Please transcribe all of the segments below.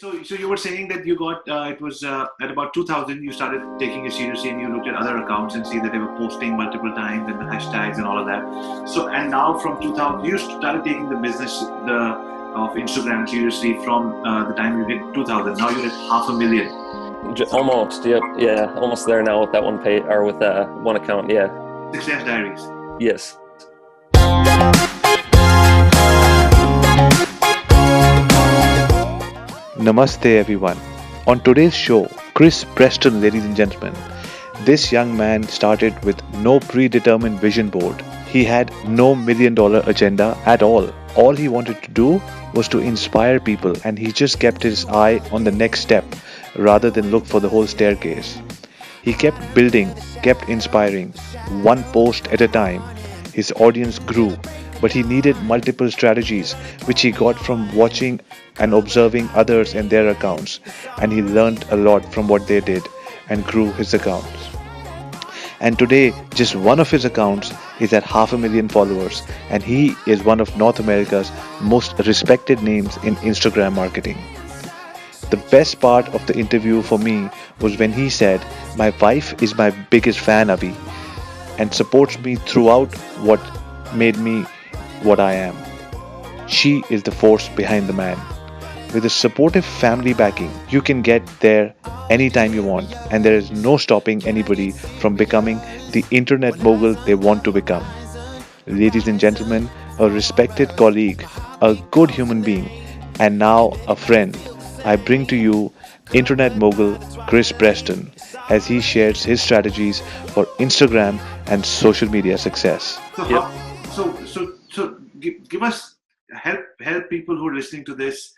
So you were saying that you got it was at about 2000 you started taking it seriously and you looked at other accounts and see that they were posting multiple times and the hashtags and all of that. So and now from 2000 you started taking the business of Instagram seriously from the time you hit 2000. Now you're at 500,000. Almost, yep, yeah, almost there now with that one page or with one account, yeah. Success Diaries. Yes. Namaste everyone. On today's show, Chris Preston, ladies and gentlemen. This young man started with no predetermined vision board. He had no $1 million agenda at all. All he wanted to do was to inspire people, and he just kept his eye on the next step rather than look for the whole staircase. He kept building, kept inspiring, one post at a time. His audience grew, but he needed multiple strategies, which he got from watching and observing others and their accounts, and he learned a lot from what they did and grew his accounts. And today, just one of his accounts is at 500,000 followers, and he is one of North America's most respected names in Instagram marketing. The best part of the interview for me was when he said, "My wife is my biggest fan, Avi, and supports me throughout what made me what I am. She is the force behind the man." With a supportive family backing, you can get there anytime you want, and there is no stopping anybody from becoming the internet mogul they want to become. Ladies and gentlemen, a respected colleague, a good human being, and now a friend, I bring to you internet mogul Chris Preston as he shares his strategies for Instagram and social media success. So give us help people who are listening to this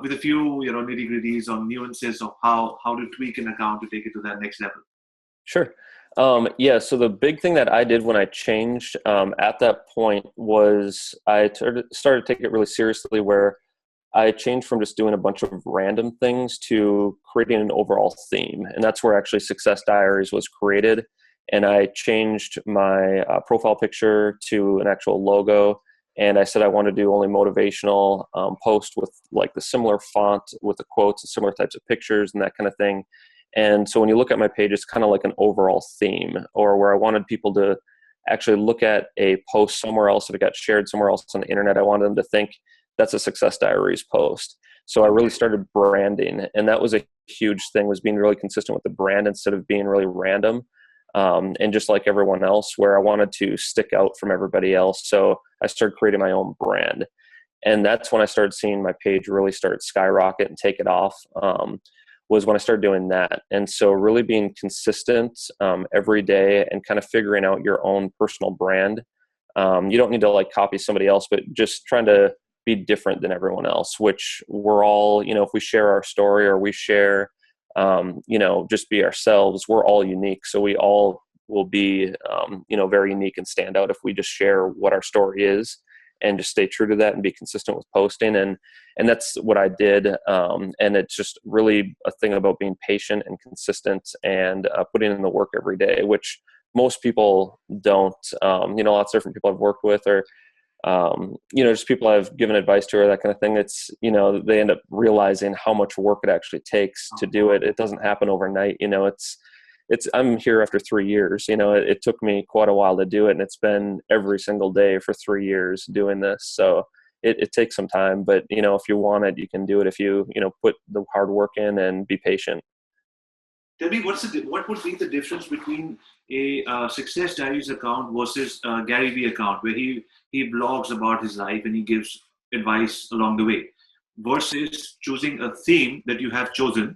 with a few nitty gritties on nuances of how to tweak an account to take it to that next level. Sure. Yeah. So the big thing that I did when I changed at that point was I started to take it really seriously, where I changed from just doing a bunch of random things to creating an overall theme. And that's where actually Success Diaries was created. And I changed my profile picture to an actual logo. And I said I want to do only motivational posts with like the similar font with the quotes and similar types of pictures and that kind of thing. And so when you look at my page, it's kind of like an overall theme, or where I wanted people to actually look at a post somewhere else. If it got shared somewhere else on the internet, I wanted them to think that's a Success Diaries post. So I really started branding, and that was a huge thing, was being really consistent with the brand instead of being really random. And just like everyone else, where I wanted to stick out from everybody else. So I started creating my own brand. And that's when I started seeing my page really start skyrocket and take it off, was when I started doing that. And so really being consistent every day and kind of figuring out your own personal brand. You don't need to like copy somebody else, but just trying to be different than everyone else, which we're all, if we share our story or we share just be ourselves, we're all unique. So we all will be, very unique and stand out if we just share what our story is and just stay true to that and be consistent with posting. And that's what I did. And it's just really a thing about being patient and consistent and putting in the work every day, which most people don't. Lots of different people I've worked with, or just people I've given advice to, or that kind of thing. It's, they end up realizing how much work it actually takes to do it. It doesn't happen overnight. I'm here after 3 years, it took me quite a while to do it, and it's been every single day for 3 years doing this. So it takes some time, but if you want it, you can do it if you, put the hard work in and be patient. Tell me, what would be the difference between a Success Diaries account versus a Gary Vee account, where he blogs about his life and he gives advice along the way, versus choosing a theme that you have chosen,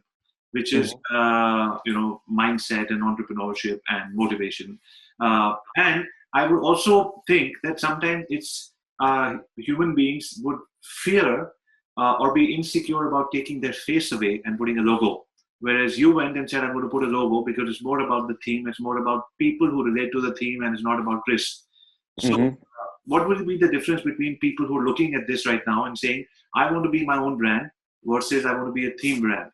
which is mindset and entrepreneurship and motivation. And I would also think that sometimes it's human beings would fear or be insecure about taking their face away and putting a logo. Whereas you went and said, I'm going to put a logo because it's more about the theme. It's more about people who relate to the theme, and it's not about Chris. So what will be the difference between people who are looking at this right now and saying, I want to be my own brand versus I want to be a theme brand?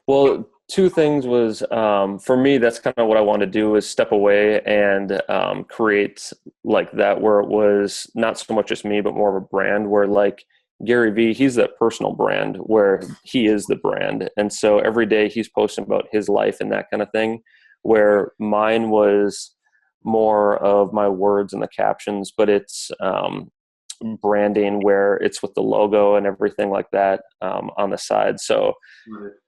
Well, two things was, for me, that's kind of what I wanted to do, is step away and create like that, where it was not so much just me, but more of a brand, where like Gary Vee, he's that personal brand where he is the brand. And so every day he's posting about his life and that kind of thing, where mine was more of my words and the captions, but it's branding where it's with the logo and everything like that on the side. So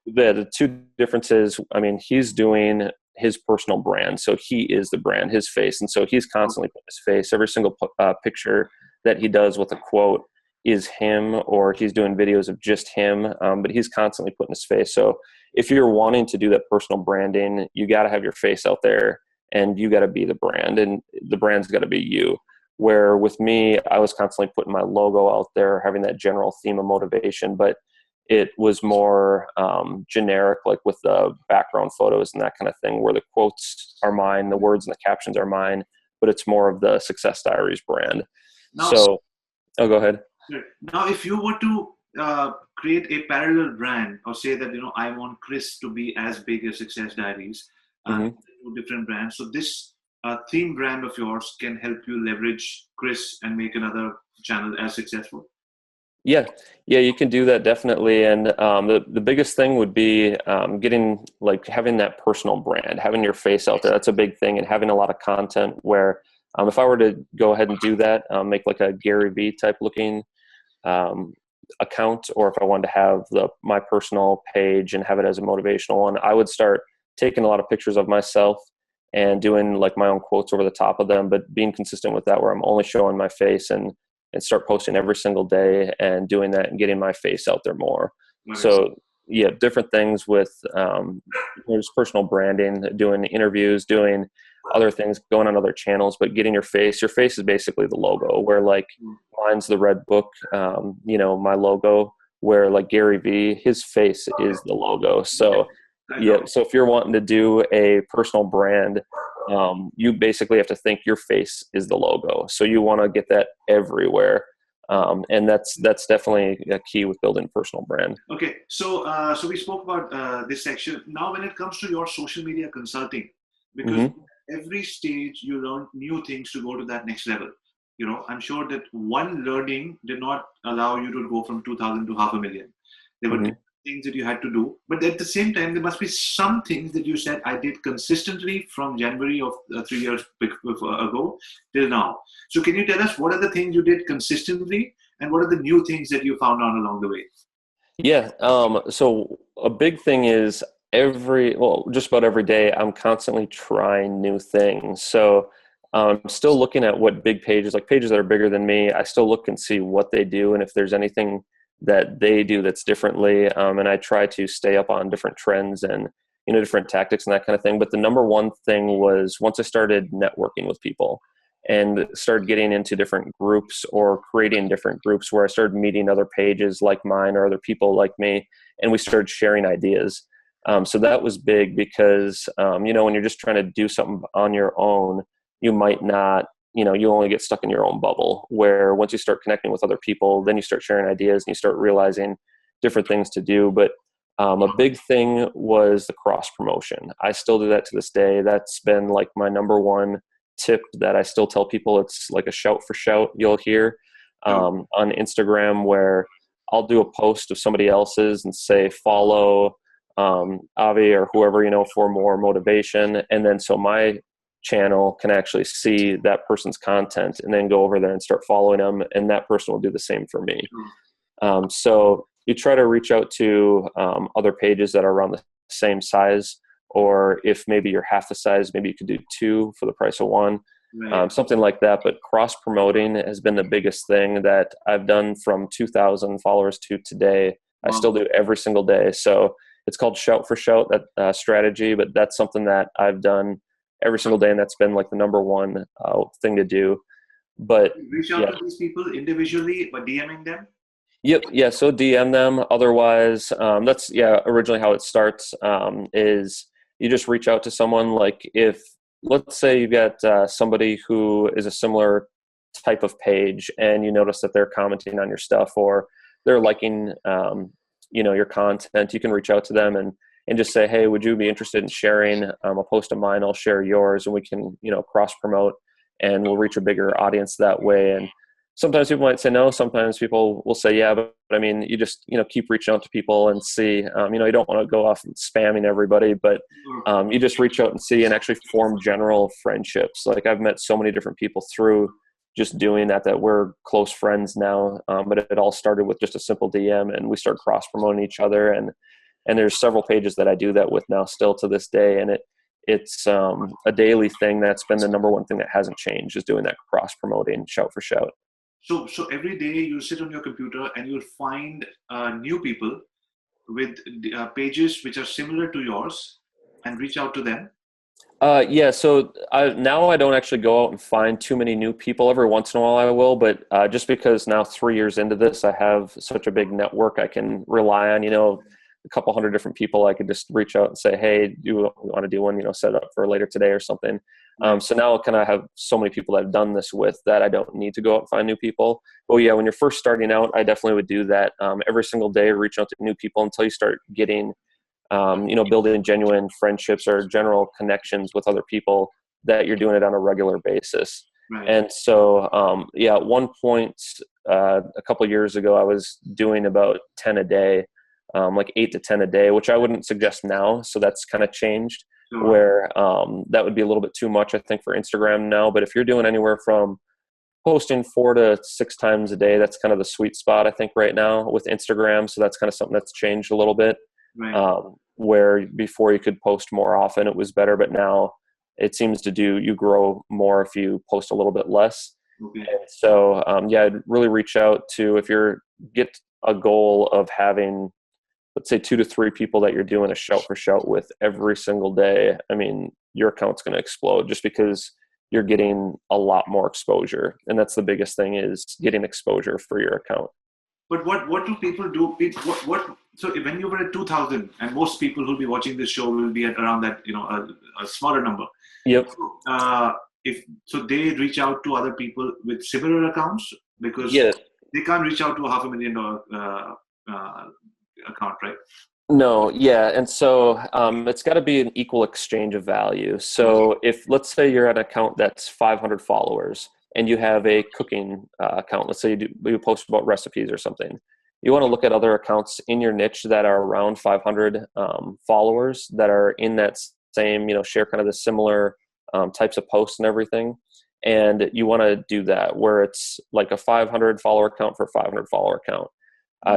the two differences, I mean, he's doing his personal brand. So he is the brand, his face. And so he's constantly putting his face. Every single picture that he does with a quote is him, or he's doing videos of just him, but he's constantly putting his face. So if you're wanting to do that personal branding, you got to have your face out there and you got to be the brand, and the brand's got to be you. Where with me, I was constantly putting my logo out there, having that general theme of motivation, but it was more generic, like with the background photos and that kind of thing, where the quotes are mine, the words and the captions are mine, but it's more of the Success Diaries brand. Now, so, go ahead. Now, if you were to create a parallel brand, or say that, I want Chris to be as big as Success Diaries, two different brands. So this theme brand of yours can help you leverage Chris and make another channel as successful. Yeah, you can do that definitely. And the biggest thing would be having that personal brand, having your face out there. That's a big thing, and having a lot of content where if I were to go ahead and do that, make like a Gary Vee type looking account, or if I wanted to have my personal page and have it as a motivational one, I would start taking a lot of pictures of myself and doing like my own quotes over the top of them, but being consistent with that, where I'm only showing my face and start posting every single day and doing that and getting my face out there more. Nice. So yeah, different things with there's personal branding, doing interviews, doing other things, going on other channels, but getting your face is basically the logo, where like mine's the red book, my logo, where like Gary Vee, his face is the logo. So yeah, so if you're wanting to do a personal brand, you basically have to think your face is the logo. So you want to get that everywhere. And that's definitely a key with building a personal brand. Okay. So we spoke about this section. Now, when it comes to your social media consulting, because every stage you learn new things to go to that next level. I'm sure that one learning did not allow you to go from 2,000 to 500,000. There were things that you had to do, but at the same time, there must be some things that you said, I did consistently from January of 3 years ago till now. So can you tell us what are the things you did consistently, and what are the new things that you found out along the way? Yeah. So a big thing is just about every day, I'm constantly trying new things. So I'm still looking at what big pages, like pages that are bigger than me, I still look and see what they do, and if there's anything that they do that's differently. And I try to stay up on different trends and, different tactics and that kind of thing. But the number one thing was, once I started networking with people and started getting into different groups or creating different groups, where I started meeting other pages like mine or other people like me, and we started sharing ideas. So that was big because, when you're just trying to do something on your own, you might not, you only get stuck in your own bubble, where once you start connecting with other people, then you start sharing ideas and you start realizing different things to do. But a big thing was the cross promotion. I still do that to this day. That's been like my number one tip that I still tell people. It's like a shout for shout you'll hear on Instagram, where I'll do a post of somebody else's and say, follow Avi or whoever, for more motivation. And then so my channel can actually see that person's content and then go over there and start following them, and that person will do the same for me. So you try to reach out to other pages that are around the same size, or if maybe you're half the size, maybe you could do 2 for the price of 1, something like that. But cross promoting has been the biggest thing that I've done from 2,000 followers to today. I still do every single day. So it's called shout for shout, that strategy, but that's something that I've done every single day, and that's been like the number one thing to do. But reach out to these people individually by DMing them? Yep. Yeah. So DM them. Otherwise, that's originally how it starts, is you just reach out to someone. Like if, let's say you've got somebody who is a similar type of page, and you notice that they're commenting on your stuff, or they're liking, your content, you can reach out to them and just say, hey, would you be interested in sharing a post of mine? I'll share yours, and we can, cross promote, and we'll reach a bigger audience that way. And sometimes people might say no. Sometimes people will say yeah, but I mean, you just, keep reaching out to people and see. You don't want to go off and spamming everybody, but you just reach out and see and actually form general friendships. Like I've met so many different people through just doing that we're close friends now. But it all started with just a simple DM, and we start cross promoting each other. And there's several pages that I do that with now still to this day. And it's a daily thing. That's been the number one thing that hasn't changed, is doing that cross promoting, shout for shout. So every day you sit on your computer and you'll find new people with pages which are similar to yours and reach out to them. Yeah, so now I don't actually go out and find too many new people. Every once in a while I will, but just because now 3 years into this, I have such a big network I can rely on, a couple hundred different people. I could just reach out and say, hey, do you want to do one, set up for later today or something. So now kind of have so many people that I've done this with that I don't need to go out and find new people. But yeah, when you're first starting out, I definitely would do that every single day, reach out to new people until you start getting building genuine friendships or general connections with other people that you're doing it on a regular basis. Right. And so, at one point, a couple of years ago, I was doing about 10 a day, like 8 to 10 a day, which I wouldn't suggest now. So that's kind of changed where that would be a little bit too much, I think, for Instagram now. But if you're doing anywhere from posting 4 to 6 times a day, that's kind of the sweet spot, I think, right now with Instagram. So that's kind of something that's changed a little bit. Right. Where before you could post more often, it was better, but now it seems to you grow more if you post a little bit less. Okay. And so, I'd really reach out to, if you're get a goal of having, let's say 2 to 3 people that you're doing a shout for shout with every single day, I mean, your account's going to explode just because you're getting a lot more exposure. And that's the biggest thing, is getting exposure for your account. But what do people do? So when you were at 2,000, and most people who'll be watching this show will be at around that, a smaller number. Yep. So they reach out to other people with similar accounts, because they can't reach out to a $500,000 account, right? No, yeah. And so it's got to be an equal exchange of value. So if, let's say you're at an account that's 500 followers and you have a cooking account, let's say you post about recipes or something, you want to look at other accounts in your niche that are around 500 followers that are in that same, share kind of the similar types of posts and everything. And you want to do that where it's like a 500 follower account for a 500 follower account.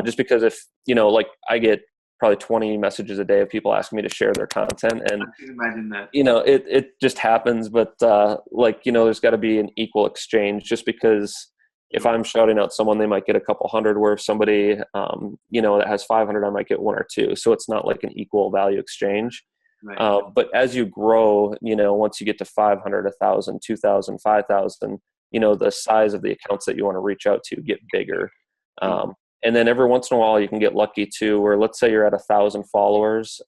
Just because if, like I get probably 20 messages a day of people asking me to share their content, and I can imagine that. It just happens, but there's got to be an equal exchange, just because if I'm shouting out someone, they might get a couple hundred, where if somebody, that has 500, I might get 1 or 2. So it's not like an equal value exchange. Right. But as you grow, once you get to 500, 1,000, 2,000, 5,000, the size of the accounts that you want to reach out to get bigger. And then every once in a while you can get lucky too, where let's say you're at 1,000 followers,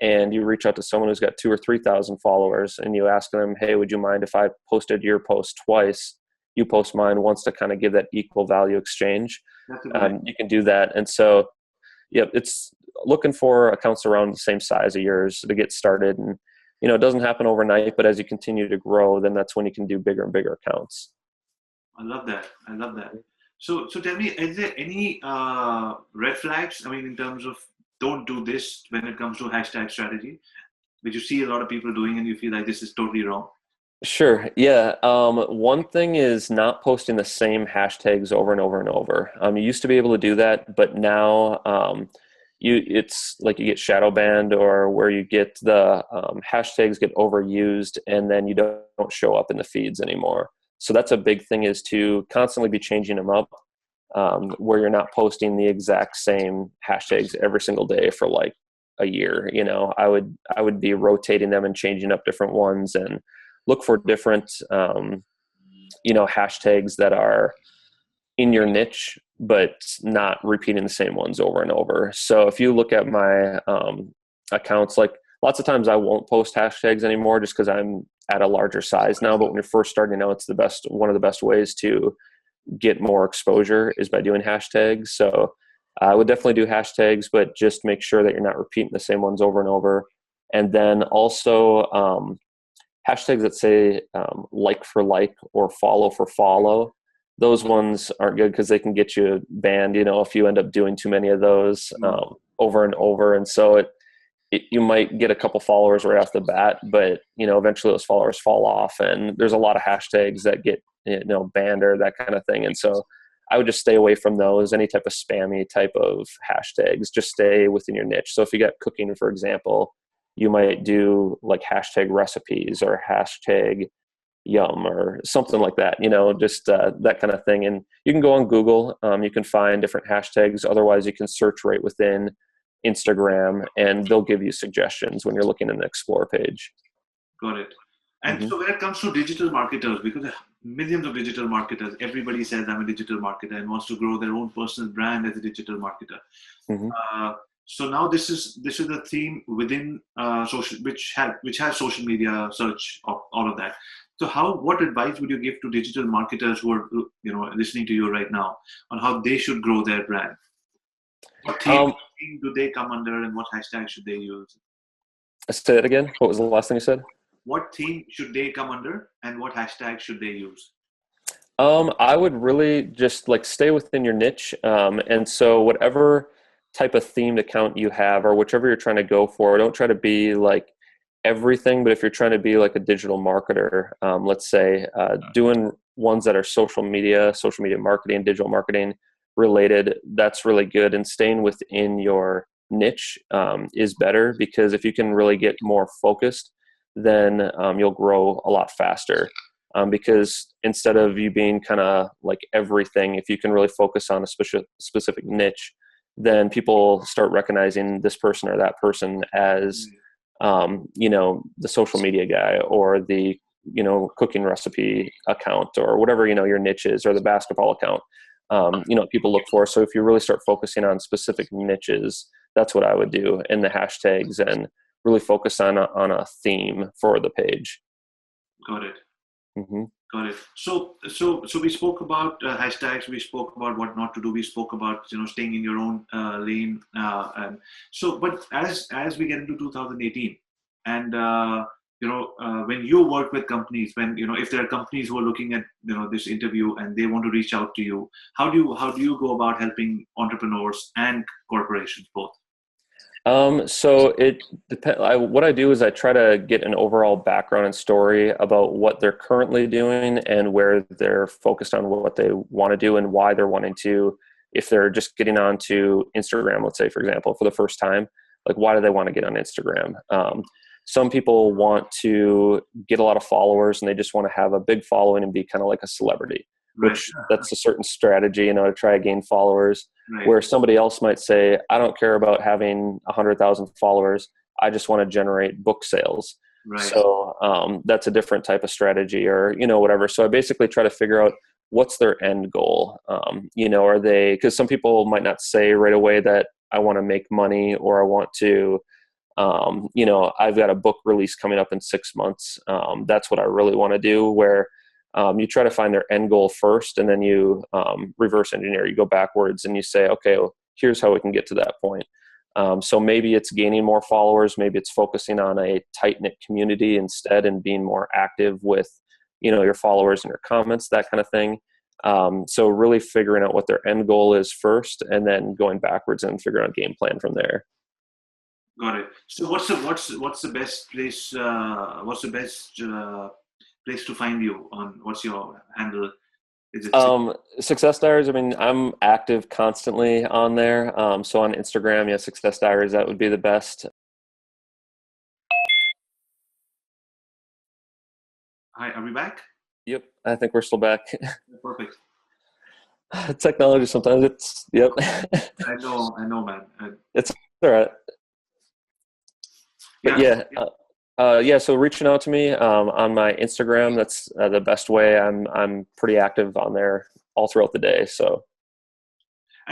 and you reach out to someone who's got 2,000 or 3,000 followers, and you ask them, hey, would you mind if I posted your post twice? You post mine once, to kind of give that equal value exchange. You can do that. And so, it's looking for accounts around the same size of yours to get started. And, it doesn't happen overnight, but as you continue to grow, then that's when you can do bigger and bigger accounts. I love that. So tell me, is there any red flags? I mean, in terms of don't do this when it comes to hashtag strategy, which you see a lot of people doing and you feel like this is totally wrong? Sure. Yeah. One thing is not posting the same hashtags over and over and over. You used to be able to do that, but now it's like you get shadow banned, or where you get the hashtags get overused and then you don't show up in the feeds anymore. So that's a big thing, is to constantly be changing them up, where you're not posting the exact same hashtags every single day for like a year. I would be rotating them and changing up different ones, and look for different, hashtags that are in your niche, but not repeating the same ones over and over. So if you look at my accounts, like lots of times I won't post hashtags anymore, just because I'm at a larger size now. But when you're first starting out, it's one of the best ways to get more exposure is by doing hashtags. So I would definitely do hashtags, but just make sure that you're not repeating the same ones over and over. And then also hashtags that say like for like or follow for follow. those ones aren't good because they can get you banned, if you end up doing too many of those over and over. And so you might get a couple followers right off the bat, but eventually those followers fall off, and there's a lot of hashtags that get banned or that kind of thing. And so I would just stay away from those, any type of spammy type of hashtags. Just stay within your niche. So if you got cooking, for example, you might do like hashtag recipes or hashtag yum or something like that, just that kind of thing. And you can go on Google, you can find different hashtags. Otherwise you can search right within Instagram and they'll give you suggestions when you're looking in the explore page. Got it. And so when it comes to digital marketers, because there are millions of digital marketers, everybody says I'm a digital marketer and wants to grow their own personal brand as a digital marketer. So now this is a theme within social, which has social media, search, all of that. So what advice would you give to digital marketers who are listening to you right now on how they should grow their brand? What theme do they come under, and what hashtag should they use? Say that again. What was the last thing you said? What theme should they come under, and what hashtag should they use? I would really just stay within your niche. And so whatever type of themed account you have, or whichever you're trying to go for, don't try to be like everything. But if you're trying to be like a digital marketer, let's say doing ones that are social media marketing, digital marketing related, that's really good. And staying within your niche is better, because if you can really get more focused, then you'll grow a lot faster. Because instead of you being kind of like everything, if you can really focus on a specific niche, then people start recognizing this person or that person as, the social media guy, or the, cooking recipe account, or whatever, your niche is, or the basketball account, people look for. So if you really start focusing on specific niches, that's what I would do in the hashtags, and really focus on a theme for the page. Got it. Got it. So we spoke about hashtags. We spoke about what not to do. We spoke about staying in your own lane. But as we get into 2018, and when you work with companies, if there are companies who are looking at this interview and they want to reach out to you, how do you go about helping entrepreneurs and corporations both? So it depends. What I do is I try to get an overall background and story about what they're currently doing and where they're focused on what they want to do and why they're wanting to. If they're just getting onto Instagram, let's say, for example, for the first time, like why do they want to get on Instagram? Some people want to get a lot of followers and they just want to have a big following and be kind of like a celebrity, which that's a certain strategy, to try to gain followers. Right. Where somebody else might say, I don't care about having 100,000 followers. I just want to generate book sales. Right. So that's a different type of strategy, or, whatever. So I basically try to figure out what's their end goal. Are they, because some people might not say right away that I want to make money, or I want to, I've got a book release coming up in 6 months. That's what I really want to do, where you try to find their end goal first, and then you reverse engineer. You go backwards and you say, okay, well, here's how we can get to that point. So maybe it's gaining more followers. Maybe it's focusing on a tight-knit community instead and being more active with, your followers and your comments, that kind of thing. So really figuring out what their end goal is first, and then going backwards and figuring out a game plan from there. Got it. So what's the best place? What's the best place to find you on? What's your handle? Is it Success Diaries? I mean, I'm active constantly on there. So on Instagram, yeah, Success Diaries, that would be the best. Hi, are we back? Yep, I think we're still back. Perfect. Technology sometimes it's, yep. I know, man. It's all right. But so reaching out to me on my Instagram, that's the best way. I'm pretty active on there all throughout the day. So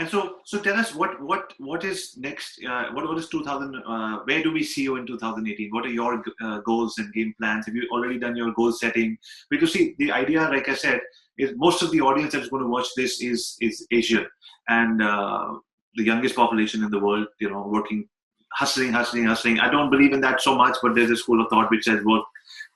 tell us what is next? What is 2000? Where do we see you in 2018? What are your goals and game plans? Have you already done your goal setting? Because see, the idea, like I said, is most of the audience that is going to watch this is Asian, and the youngest population in the world. Working. Hustling. I don't believe in that so much, but there's a school of thought which says work,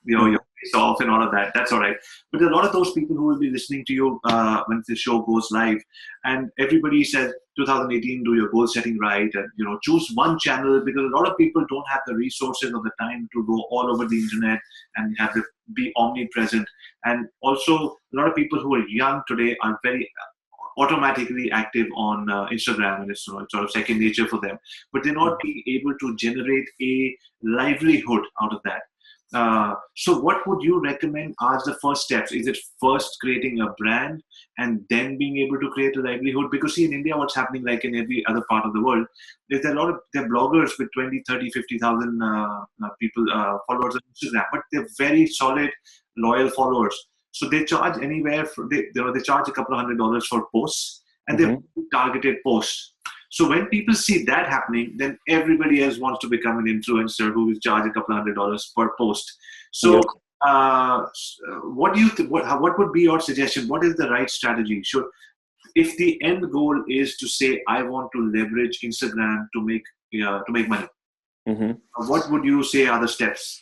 your face off and all of that. That's all right. But a lot of those people who will be listening to you when the show goes live, and everybody says 2018, do your goal setting right, and choose one channel, because a lot of people don't have the resources or the time to go all over the internet and have to be omnipresent. And also, a lot of people who are young today are very automatically active on Instagram, and it's sort of second nature for them, but they're not being able to generate a livelihood out of that. So what would you recommend are the first steps? Is it first creating a brand and then being able to create a livelihood? Because see, in India, what's happening, like in every other part of the world, there's a lot of bloggers with 20, 30, 50,000 people, followers on Instagram, but they're very solid, loyal followers. So they charge anywhere from, they charge a couple of $100 for posts, and they're targeted posts. So when people see that happening, then everybody else wants to become an influencer who will charge a couple of $100 per post. So what do you what would be your suggestion? What is the right strategy? If the end goal is to say, I want to leverage Instagram to make money, what would you say are the steps?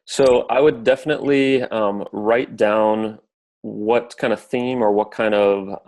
So I would definitely write down what kind of theme or what kind of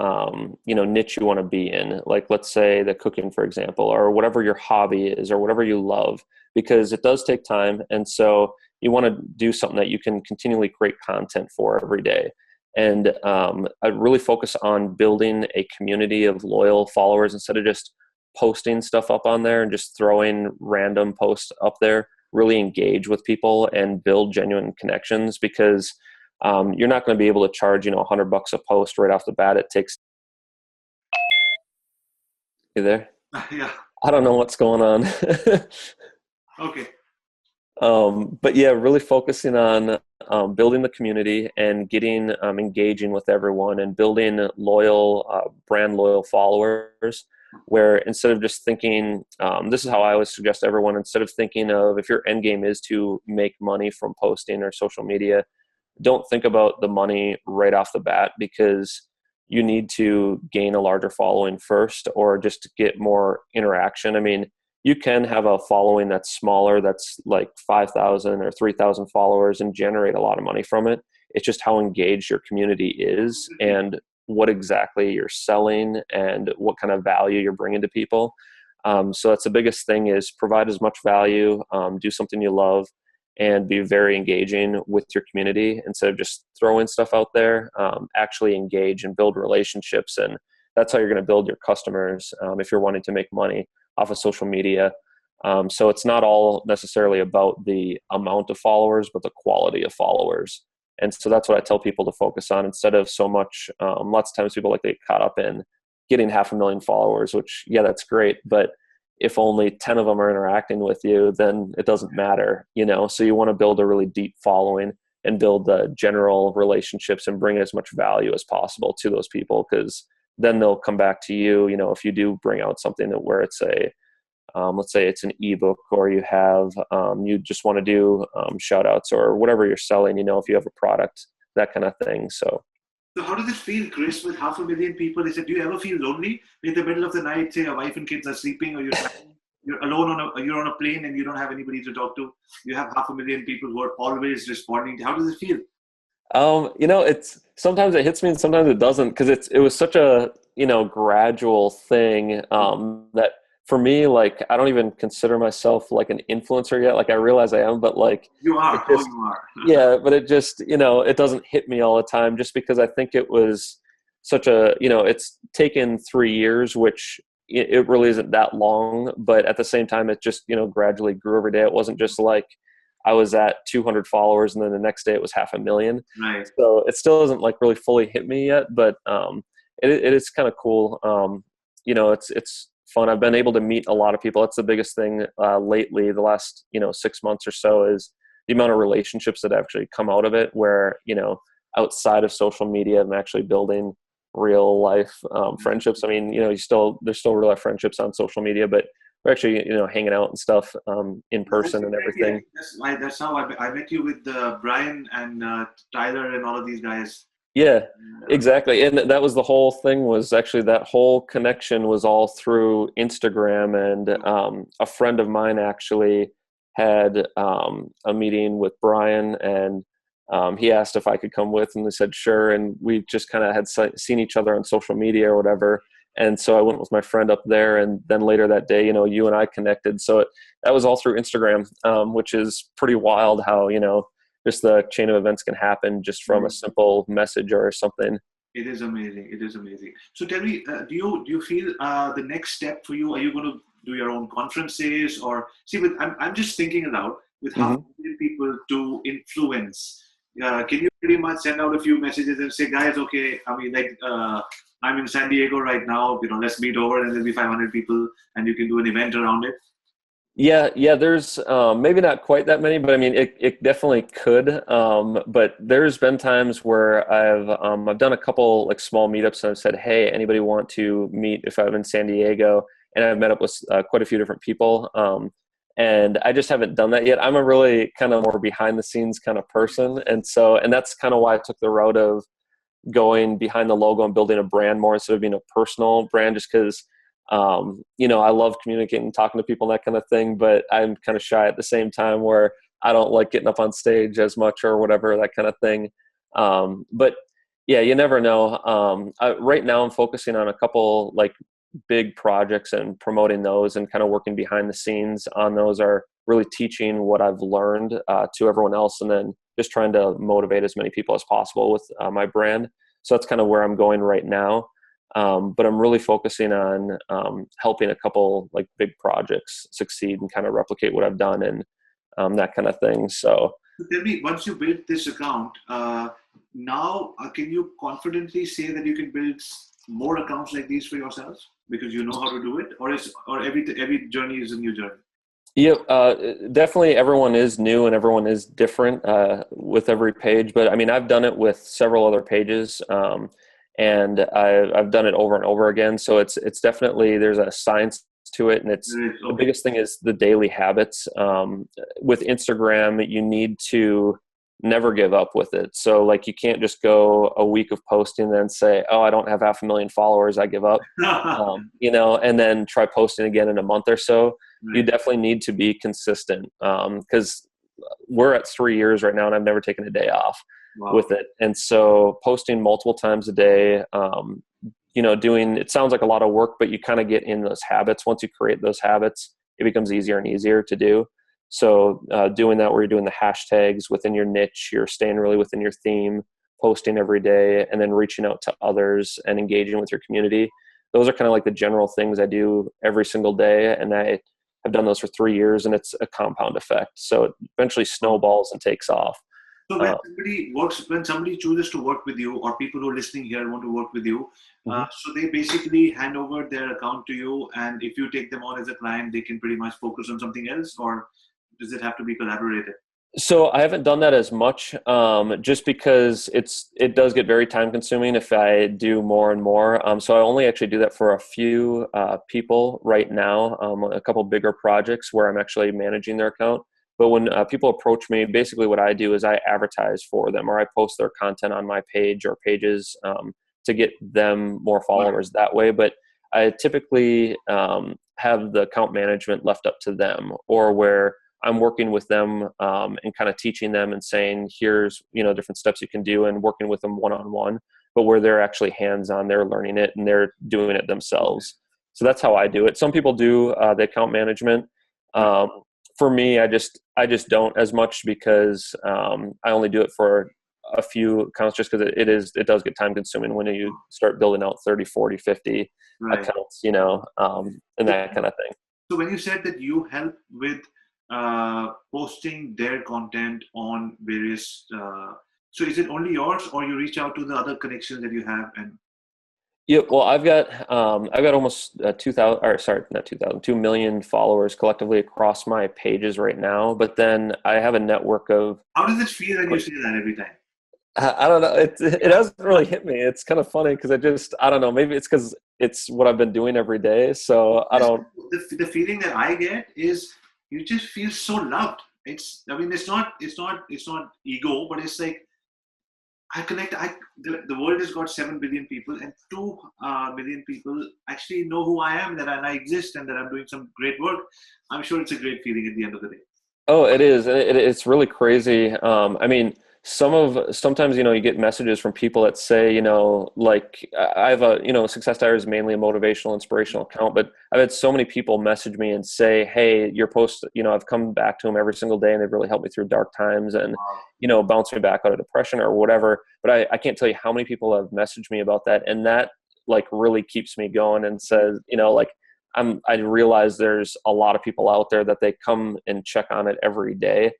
niche you want to be in. Like, let's say the cooking, for example, or whatever your hobby is or whatever you love, because it does take time. And so you want to do something that you can continually create content for every day. And I'd really focus on building a community of loyal followers instead of just posting stuff up on there and just throwing random posts up there. Really engage with people and build genuine connections, because you're not going to be able to charge, $100 a post right off the bat. It takes. You there? Yeah. I don't know what's going on. Okay. But yeah, really focusing on building the community and getting engaging with everyone and building loyal, brand loyal followers, where instead of just thinking, this is how I always suggest everyone, instead of thinking of if your end game is to make money from posting or social media, don't think about the money right off the bat, because you need to gain a larger following first, or just to get more interaction. I mean, you can have a following that's smaller, that's like 5,000 or 3,000 followers, and generate a lot of money from it. It's just how engaged your community is and what exactly you're selling and what kind of value you're bringing to people. So that's the biggest thing, is provide as much value, do something you love, and be very engaging with your community instead of just throwing stuff out there. Actually engage and build relationships, and that's how you're going to build your customers if you're wanting to make money off of social media. So it's not all necessarily about the amount of followers, but the quality of followers. And so that's what I tell people to focus on, instead of so much. Lots of times people get caught up in getting 500,000 followers, which, yeah, that's great, but if only 10 of them are interacting with you, then it doesn't matter, So you want to build a really deep following and build the general relationships and bring as much value as possible to those people, because then they'll come back to you. If you do bring out something where it's let's say it's an ebook, or you have, you just want to do shout outs or whatever you're selling, if you have a product, that kind of thing. So how does it feel, Chris, with 500,000 people? They said, do you ever feel lonely in the middle of the night? Say your wife and kids are sleeping, or you're alone you're on a plane and you don't have anybody to talk to. You have 500,000 people who are always responding. How does it feel? It's sometimes it hits me and sometimes it doesn't, because it was such a gradual thing that for me, I don't even consider myself like an influencer yet. I realize I am, but you are. You are. Yeah, but it just it doesn't hit me all the time, just because I think it was such a it's taken 3 years, which it really isn't that long. But at the same time, it just gradually grew every day. It wasn't just like I was at 200 followers and then the next day it was 500,000. Right. So it still doesn't really fully hit me yet, but it is kind of cool. It's fun. I've been able to meet a lot of people. That's the biggest thing lately, the last 6 months or so, is the amount of relationships that actually come out of it, where outside of social media, I'm actually building real life friendships. I mean, there's still real life friendships on social media, but we're actually hanging out and stuff in person and everything. That's how I met you with Brian and Tyler and all of these guys. Yeah, exactly. And that was the whole thing, was actually that whole connection was all through Instagram. And a friend of mine actually had a meeting with Brian, and he asked if I could come with, and I said sure. And we just kind of had seen each other on social media or whatever. And so I went with my friend up there, and then later that day, you and I connected. So that was all through Instagram, which is pretty wild how, just the chain of events can happen just from a simple message or something. It is amazing. It is amazing. So tell me, do you feel the next step for you? Are you going to do your own conferences, or see? I'm just thinking aloud with how many people to influence. Can you pretty much send out a few messages and say, guys, okay, I mean, like I'm in San Diego right now. Let's meet over, and there'll be 500 people, and you can do an event around it. Yeah. There's maybe not quite that many, but I mean, it definitely could. But there's been times where I've done a couple like small meetups, and I've said, hey, anybody want to meet if I'm in San Diego? And I've met up with quite a few different people. And I just haven't done that yet. I'm a really kind of more behind the scenes kind of person. And that's kind of why I took the route of going behind the logo and building a brand more instead of being a personal brand, just because I love communicating and talking to people and that kind of thing, but I'm kind of shy at the same time where I don't like getting up on stage as much or whatever, that kind of thing. But yeah, you never know. Right now I'm focusing on a couple like big projects and promoting those, and kind of working behind the scenes on those are really teaching what I've learned to everyone else, and then just trying to motivate as many people as possible with my brand. So that's kind of where I'm going right now. But I'm really focusing on helping a couple like big projects succeed and kind of replicate what I've done, and that kind of thing. So tell me, once you build this account, now can you confidently say that you can build more accounts like these for yourselves because you know how to do it, or every journey is a new journey? Yeah, definitely everyone is new and everyone is different with every page. But I mean, I've done it with several other pages. And I've done it over and over again. So it's definitely, there's a science to it. And the biggest thing is the daily habits. With Instagram, you need to never give up with it. So like, you can't just go a week of posting and then say, oh, I don't have 500,000 followers, I give up, and then try posting again in a month or so. Right. You definitely need to be consistent because we're at 3 years right now and I've never taken a day off. Wow. With it. And so posting multiple times a day, it sounds like a lot of work, but you kind of get in those habits. Once you create those habits, it becomes easier and easier to do. So doing that where you're doing the hashtags within your niche, you're staying really within your theme, posting every day, and then reaching out to others and engaging with your community. Those are kind of like the general things I do every single day. And I have done those for 3 years, and it's a compound effect. So it eventually snowballs and takes off. So when somebody chooses to work with you, or people who are listening here want to work with you, so they basically hand over their account to you, and if you take them on as a client, they can pretty much focus on something else, or does it have to be collaborated? So I haven't done that as much, just because it does get very time consuming if I do more and more. So I only actually do that for a few people right now, a couple bigger projects where I'm actually managing their account. But when people approach me, basically what I do is I advertise for them, or I post their content on my page or pages to get them more followers that way. But I typically have the account management left up to them, or where I'm working with them and kind of teaching them and saying, here's, different steps you can do, and working with them one-on-one, but where they're actually hands-on, they're learning it and they're doing it themselves. So that's how I do it. Some people do the account management. For me, I just don't as much, because I only do it for a few accounts, just because it does get time consuming when you start building out 30, 40, 50 accounts, and that kind of thing. So when you said that you help with posting their content on various, so is it only yours, or you reach out to the other connections that you have? And yeah, well, I've got almost 2 million followers collectively across my pages right now. But then I have a network of. How does it feel when you say that every time? I don't know. It hasn't really hit me. It's kind of funny because I don't know. Maybe it's because it's what I've been doing every day. So I don't. The feeling that I get is you just feel so loved. It's not ego, but it's like, I connect. The world has got 7 billion people, and 2 million people actually know who I am, that I exist, and that I'm doing some great work. I'm sure it's a great feeling at the end of the day. Oh, it is. It's really crazy. I mean, Sometimes, you get messages from people that say, like I have a, Success Diary is mainly a motivational, inspirational account, but I've had so many people message me and say, hey, your post, I've come back to them every single day and they've really helped me through dark times and, bounce me back out of depression or whatever. But I can't tell you how many people have messaged me about that. And that like really keeps me going and says, like, I realize there's a lot of people out there that they come and check on it every day.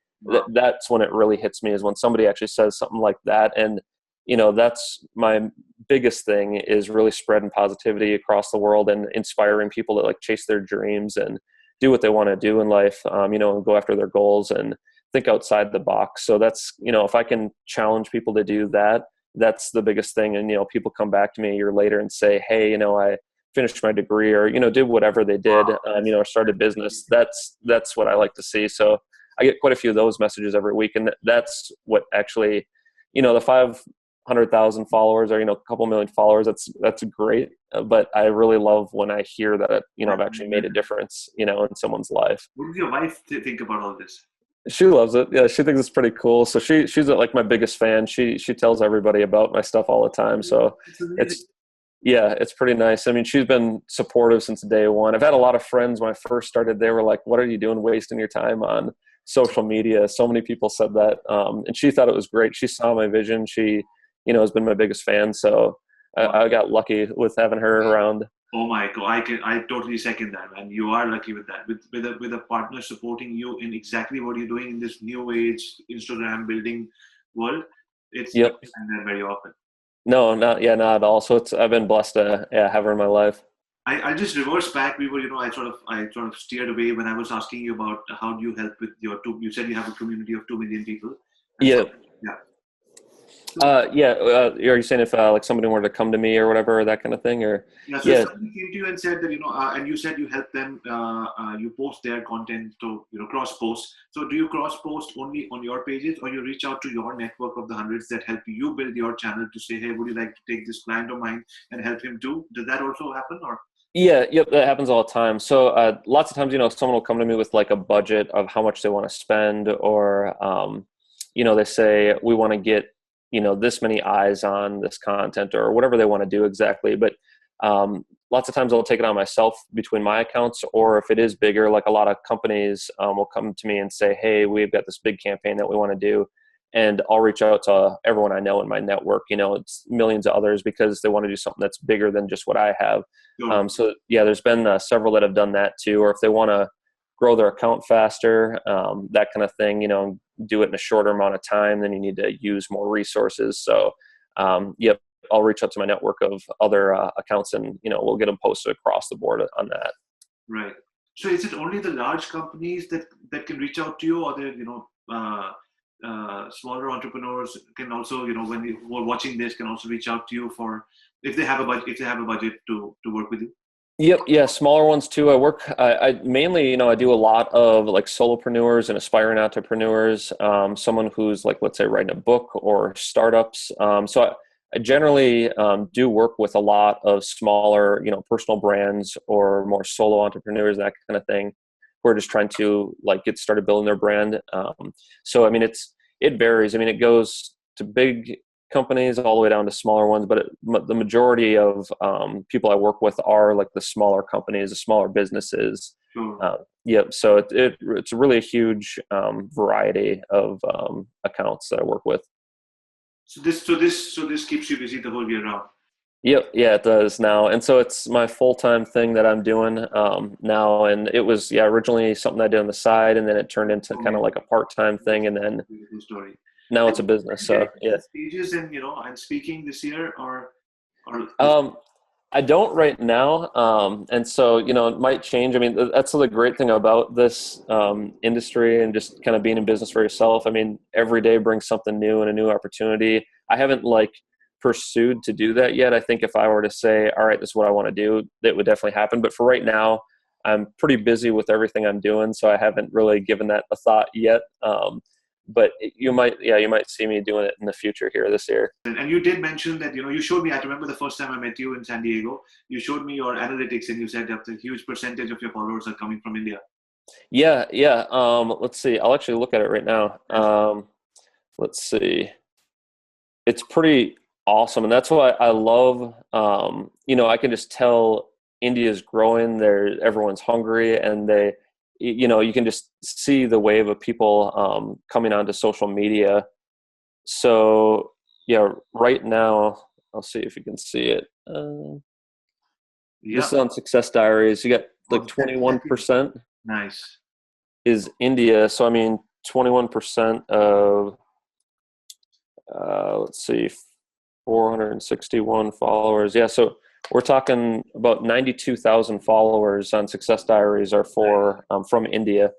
That's when it really hits me, is when somebody actually says something like that. And, that's my biggest thing, is really spreading positivity across the world and inspiring people to like chase their dreams and do what they want to do in life, and go after their goals and think outside the box. So that's, if I can challenge people to do that, that's the biggest thing. And, people come back to me a year later and say, hey, I finished my degree or, did whatever they did, or started a business. That's what I like to see. So I get quite a few of those messages every week. And that's what actually, the 500,000 followers or, a couple million followers, that's great. But I really love when I hear that, I've actually made a difference, in someone's life. What does your wife think about all this? She loves it. Yeah, she thinks it's pretty cool. So she's like my biggest fan. She tells everybody about my stuff all the time. So it's pretty nice. I mean, she's been supportive since day one. I've had a lot of friends when I first started, they were like, what are you doing wasting your time on social media? So many people said that. And she thought it was great. She saw my vision. She, has been my biggest fan. So I got lucky with having her around. Oh my God, I totally second that, man. You are lucky with that, with a partner supporting you in exactly what you're doing in this new age Instagram building world. It's not that very often. No, not at all. So I've been blessed to have her in my life. I just reverse back. We were, I sort of steered away when I was asking you about how do you help with your you said you have a community of 2 million people. Yeah. So, yeah. Are you saying if like somebody were to come to me or whatever, that kind of thing, or? So somebody came to you and said that, and you said you help them, you post their content to, cross post. So do you cross post only on your pages, or you reach out to your network of the hundreds that help you build your channel to say, hey, would you like to take this client of mine and help him too? Does that also happen, or? Yeah, yep, that happens all the time. So lots of times, someone will come to me with like a budget of how much they want to spend, or, they say we want to get, this many eyes on this content or whatever they want to do exactly. But lots of times I'll take it on myself between my accounts, or if it is bigger, like a lot of companies will come to me and say, hey, we've got this big campaign that we want to do. And I'll reach out to everyone I know in my network, it's millions of others, because they want to do something that's bigger than just what I have. So yeah, there's been several that have done that too. Or if they want to grow their account faster, that kind of thing, do it in a shorter amount of time, then you need to use more resources. So, I'll reach out to my network of other accounts, and, we'll get them posted across the board on that. Right. So is it only the large companies that can reach out to you, or there, smaller entrepreneurs can also, when who are watching this, can also reach out to you for, if they have a budget to work with you? Yep. Yeah. Smaller ones too. I mainly, I do a lot of like solopreneurs and aspiring entrepreneurs, someone who's like, let's say, writing a book, or startups. So I generally do work with a lot of smaller, personal brands or more solo entrepreneurs, that kind of thing, who are just trying to like get started building their brand. So, I mean, it varies. I mean, it goes to big companies all the way down to smaller ones, but the majority of people I work with are like the smaller companies, the smaller businesses. Sure. So it's really a huge variety of accounts that I work with. So this keeps you busy the whole year round. Yep. Yeah, it does now. And so it's my full-time thing that I'm doing now. And it was, originally something I did on the side, and then it turned into kind of like a part-time thing. And then now it's a business. So yeah. Stages and speaking this year, or I don't right now. And so, it might change. I mean, that's the great thing about this industry and just kind of being in business for yourself. I mean, every day brings something new and a new opportunity. I haven't pursued to do that yet. I think if I were to say, all right, this is what I want to do, that would definitely happen. But for right now, I'm pretty busy with everything I'm doing, so I haven't really given that a thought yet. But you might see me doing it in the future here this year. And you did mention that, you showed me, I remember the first time I met you in San Diego, you showed me your analytics, and you said that a huge percentage of your followers are coming from India. Yeah. Let's see. I'll actually look at it right now. Let's see. it's pretty awesome. And that's why I love, I can just tell India's growing there. Everyone's hungry, and you can just see the wave of people coming onto social media. So yeah, right now, I'll see if you can see it. This is on Success Diaries. You got like 21%. Nice. Is India. So, I mean, 21% of, let's see, 461 followers. Yeah. So we're talking about 92,000 followers on Success Diaries are from India.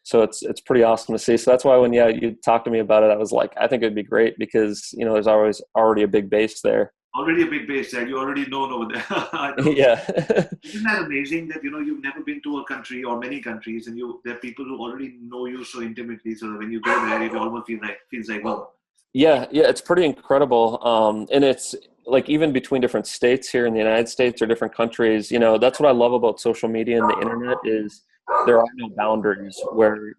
So it's pretty awesome to see. So that's why when you talked to me about it, I was like, I think it'd be great because, there's already a big base there. Already a big base there. You already know over there. Yeah. Isn't that amazing that, you've never been to a country or many countries, and there are people who already know you so intimately, so that when you go there, it almost feels like, well. Yeah, it's pretty incredible. And it's like even between different states here in the United States or different countries, that's what I love about social media and the internet is there are no boundaries where,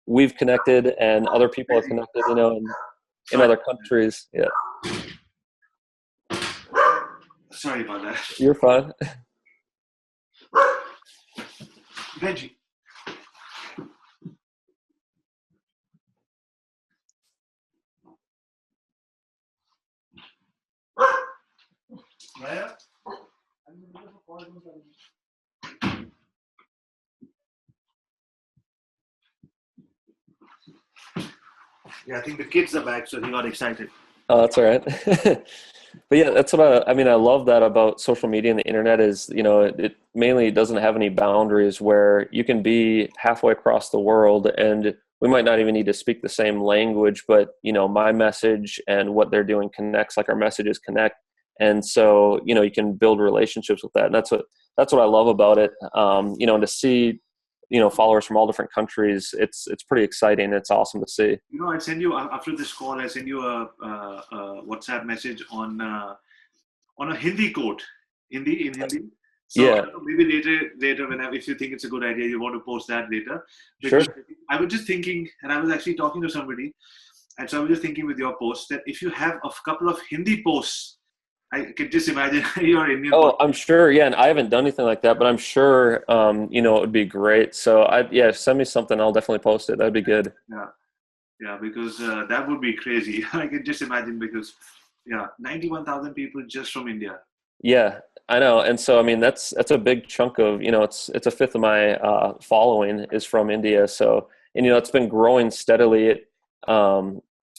we've connected and other people are connected, in other countries. Yeah. Sorry about that. You're fine. Benji. Yeah, I think the kids are back, so he got excited. Oh, that's all right. But yeah, that's what I love that about social media and the internet is, it mainly doesn't have any boundaries where you can be halfway across the world and we might not even need to speak the same language, but, my message and what they're doing connects, like our messages connect. And so, you can build relationships with that. And that's what I love about it. And to see, followers from all different countries, it's pretty exciting. It's awesome to see. I send you after this call, I send you a WhatsApp message on a Hindi quote, Hindi. So yeah. Maybe later, whenever, if you think it's a good idea, you want to post that later. Because sure. I was just thinking, and I was actually talking to somebody, and so I was just thinking with your post that if you have a couple of Hindi posts, I could just imagine you're Indian. Oh, I'm sure. Yeah. And I haven't done anything like that, but I'm sure, it would be great. So send me something. I'll definitely post it. That'd be good. Yeah. Because that would be crazy. I can just imagine 91,000 people just from India. Yeah, I know. And so, that's a big chunk of, it's a fifth of my following is from India. So, and, it's been growing steadily.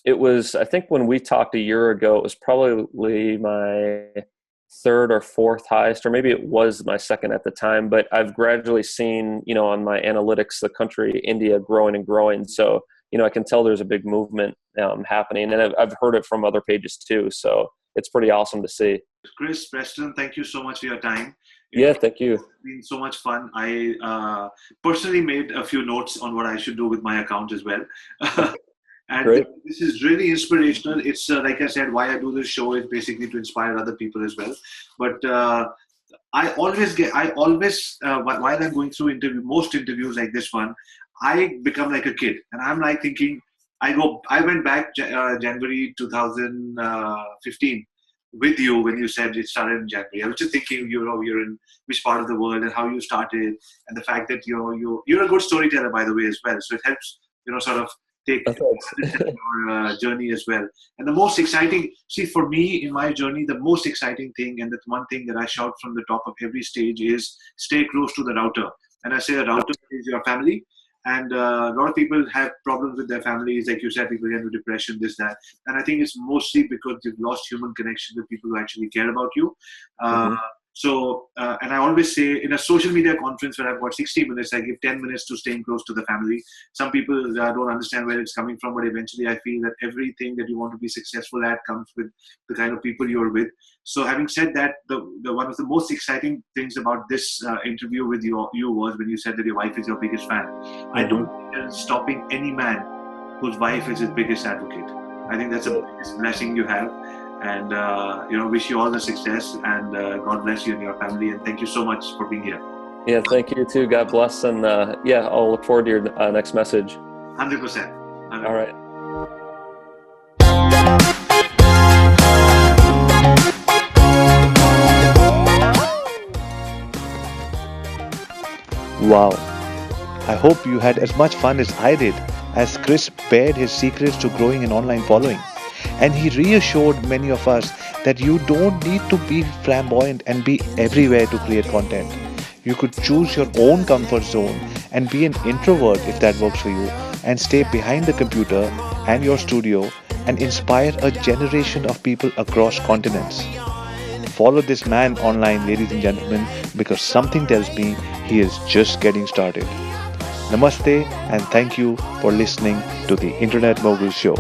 It was, I think when we talked a year ago, it was probably my third or fourth highest, or maybe it was my second at the time, but I've gradually seen, on my analytics, the country, India, growing and growing. So, I can tell there's a big movement happening, and I've heard it from other pages too. So it's pretty awesome to see. Chris Preston, thank you so much for your time. Thank you. It's been so much fun. I personally made a few notes on what I should do with my account as well. And Great. This is really inspirational. It's like I said, why I do this show is basically to inspire other people as well. But I always while I'm going through most interviews like this one, I become like a kid, and I'm like thinking, I went back January 2015 with you when you said it started in January. I was just thinking, you're in which part of the world and how you started, and the fact that you're a good storyteller, by the way, as well. So it helps, sort of take your journey as well. And the most exciting, for me in my journey, the most exciting thing, and that's one thing that I shout from the top of every stage, is stay close to the router. And I say the router is your family. And a lot of people have problems with their families, like you said, people get into depression, this, that. And I think it's mostly because they've lost human connection with people who actually care about you. So, and I always say in a social media conference where I've got 60 minutes, I give 10 minutes to staying close to the family. Some people don't understand where it's coming from, but eventually I feel that everything that you want to be successful at comes with the kind of people you're with. So having said that, the one of the most exciting things about this interview with you was when you said that your wife is your biggest fan. I don't think there's stopping any man whose wife is his biggest advocate. I think that's the biggest blessing you have. And, wish you all the success, and God bless you and your family. And thank you so much for being here. Yeah, thank you too. God bless. And I'll look forward to your next message. 100%. All right. Wow. I hope you had as much fun as I did as Chris bared his secrets to growing an online following. And he reassured many of us that you don't need to be flamboyant and be everywhere to create content. You could choose your own comfort zone and be an introvert if that works for you, and stay behind the computer and your studio and inspire a generation of people across continents. Follow this man online, ladies and gentlemen, because something tells me he is just getting started. Namaste and thank you for listening to the Internet Mogul Show.